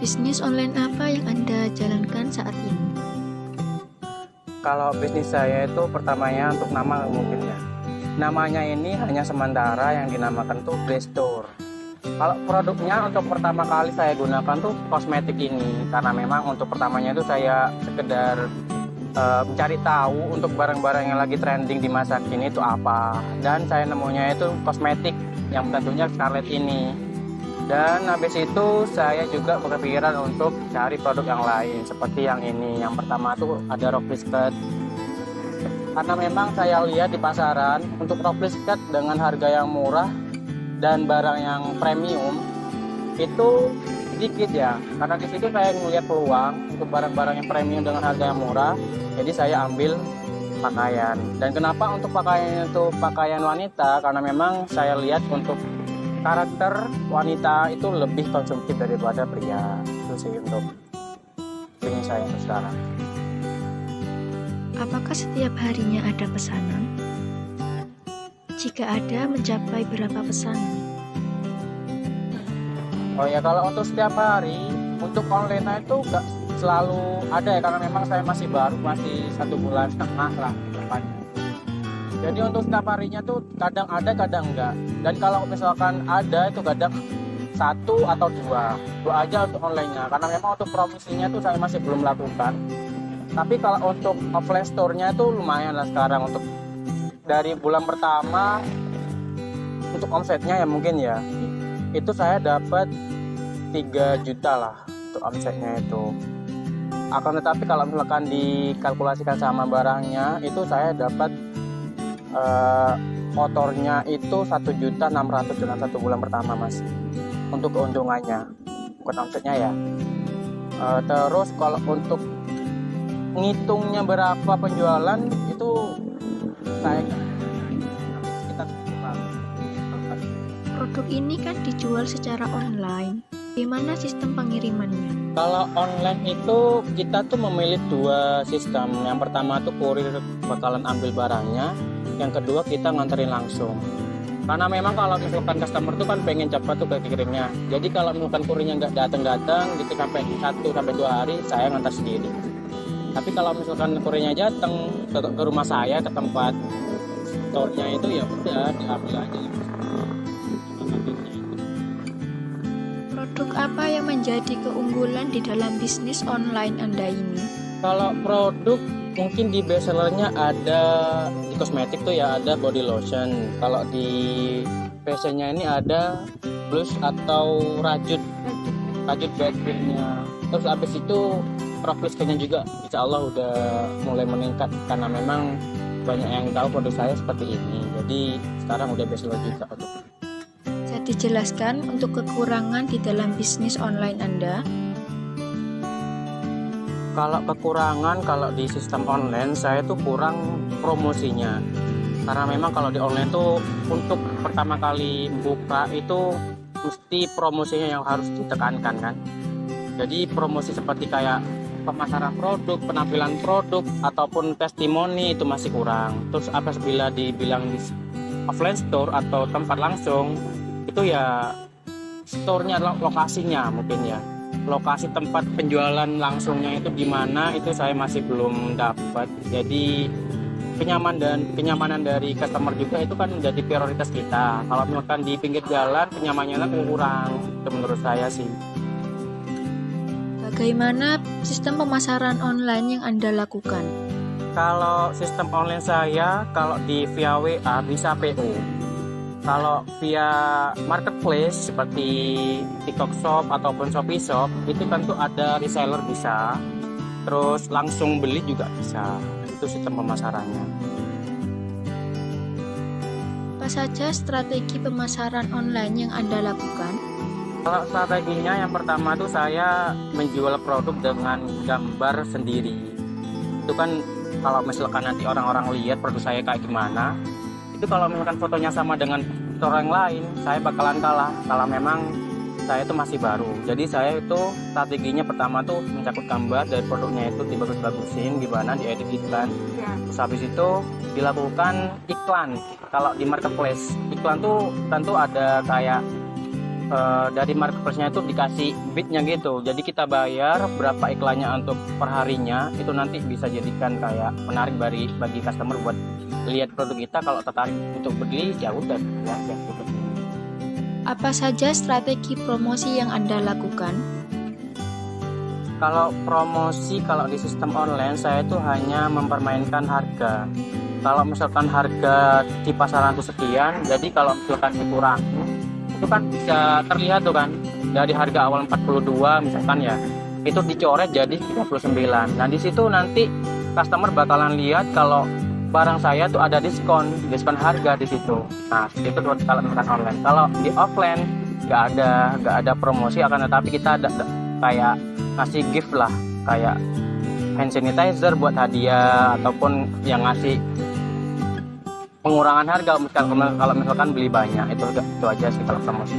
Bisnis online apa yang Anda jalankan saat ini? Kalau bisnis saya itu pertamanya untuk nama mungkin ya. Namanya ini hanya sementara yang dinamakan tuh Play Store. Kalau produknya untuk pertama kali saya gunakan tuh kosmetik ini, karena memang untuk pertamanya itu saya sekedar mencari tahu untuk barang-barang yang lagi trending di masa kini itu apa. Dan saya nemunya itu kosmetik yang tentunya Scarlett ini. Dan habis itu saya juga berpikiran untuk cari produk yang lain seperti yang ini. Yang pertama tuh ada rok biscuit. Karena memang saya lihat di pasaran untuk rok biscuit dengan harga yang murah dan barang yang premium itu sedikit ya. Karena di situ saya melihat peluang untuk barang-barang yang premium dengan harga yang murah. Jadi saya ambil pakaian. Dan kenapa untuk pakaian itu pakaian wanita? Karena memang saya lihat untuk karakter wanita itu lebih konsumtif daripada pria. Itu sih untuk ini saya untuk sekarang. Apakah setiap harinya ada pesanan? Jika ada, mencapai berapa pesanan? Oh ya, kalau untuk setiap hari untuk online itu nggak selalu ada ya, karena memang saya masih baru, masih 1,5 bulan lah depannya. Jadi untuk setiap harinya tuh kadang ada, kadang enggak. Dan kalau misalkan ada itu kadang 1 atau 2 aja untuk online-nya. Karena memang untuk promosinya tuh saya masih belum lakukan. Tapi kalau untuk offline store-nya itu lumayan lah sekarang. Untuk dari bulan pertama untuk omsetnya ya mungkin ya itu saya dapat 3 juta lah untuk omsetnya itu. Akan tetapi kalau misalkan dikalkulasikan sama barangnya itu saya dapat motornya itu 1.600.000 dalam 1 bulan pertama mas, untuk keuntungannya, bukan omsetnya ya. Terus kalau untuk ngitungnya berapa penjualan itu saya sekitar Produk ini kan dijual secara online. Bagaimana sistem pengirimannya? Kalau online itu kita tuh memilih 2 sistem. Yang pertama tuh kurir bakalan ambil barangnya, yang kedua kita nganterin langsung. Karena memang kalau misalkan customer tuh kan pengen cepat tuh kirimnya. Jadi kalau misalkan kurirnya nggak datang gitu sampai 1-2 hari, saya ngantar sendiri. Tapi kalau misalkan kurirnya datang ke rumah saya, ke tempat store-nya itu ya udah diambil aja. Produk apa yang menjadi keunggulan di dalam bisnis online Anda ini? Kalau produk mungkin di bestsellernya ada di kosmetik tuh ya ada body lotion. Kalau di fashionnya ini ada blush atau rajut bed creamnya. Terus habis itu rok biscuitnya juga insya Allah udah mulai meningkat karena memang banyak yang tahu produk saya seperti ini. Jadi sekarang udah bestseller juga untuk. Bisa dijelaskan untuk kekurangan di dalam bisnis online Anda? Kalau kekurangan kalau di sistem online saya tuh kurang promosinya. Karena memang kalau di online tuh untuk pertama kali buka itu mesti promosinya yang harus ditekankan kan. Jadi promosi seperti kayak pemasaran produk, penampilan produk ataupun testimoni itu masih kurang. Terus apabila dibilang di offline store atau tempat langsung itu ya store-nya lokasinya mungkin ya. Lokasi tempat penjualan langsungnya itu di mana itu saya masih belum dapat. Jadi kenyamanan dari customer juga itu kan jadi prioritas kita. Kalau misalkan di pinggir jalan kenyamanannya kurang, itu menurut saya sih. Bagaimana sistem pemasaran online yang Anda lakukan? Kalau sistem online saya kalau via WA bisa PO. Kalau via marketplace seperti TikTok Shop ataupun Shopee Shop itu tentu ada reseller bisa, terus langsung beli juga bisa. Itu sistem pemasarannya. Apa saja strategi pemasaran online yang Anda lakukan? Kalau strateginya yang pertama tuh saya menjual produk dengan gambar sendiri. Itu kan kalau misalkan nanti orang-orang lihat produk saya kayak gimana, itu kalau misalkan fotonya sama dengan orang lain saya bakalan kalah kalau memang saya itu masih baru. Jadi saya itu strateginya pertama tuh mencakup gambar dari produknya itu dibagus-bagusin gimana, diedit iklan. Terus habis itu dilakukan iklan. Kalau di marketplace iklan tuh tentu ada kayak dari marketplace-nya itu dikasih bitnya gitu. Jadi kita bayar berapa iklannya untuk perharinya, itu nanti bisa jadikan kayak menarik bagi customer buat lihat produk kita. Kalau tertarik untuk beli ya udah ya gitu. Apa saja strategi promosi yang Anda lakukan? Kalau promosi, kalau di sistem online saya itu hanya mempermainkan harga. Kalau misalkan harga di pasaran itu sekian, jadi kalau misalkan dikurangi itu kan bisa terlihat tuh kan, dari harga awal 42 misalkan ya, itu dicoret jadi 39. Nah di situ nanti customer bakalan lihat kalau barang saya tuh ada diskon harga di situ. Nah itu kalau misalkan online. Kalau di offline nggak ada promosi, akan tetapi kita ada kayak ngasih gift lah, kayak hand sanitizer buat hadiah, ataupun yang ngasih pengurangan harga kalau misalkan beli banyak. Itu aja sih kalau promosi.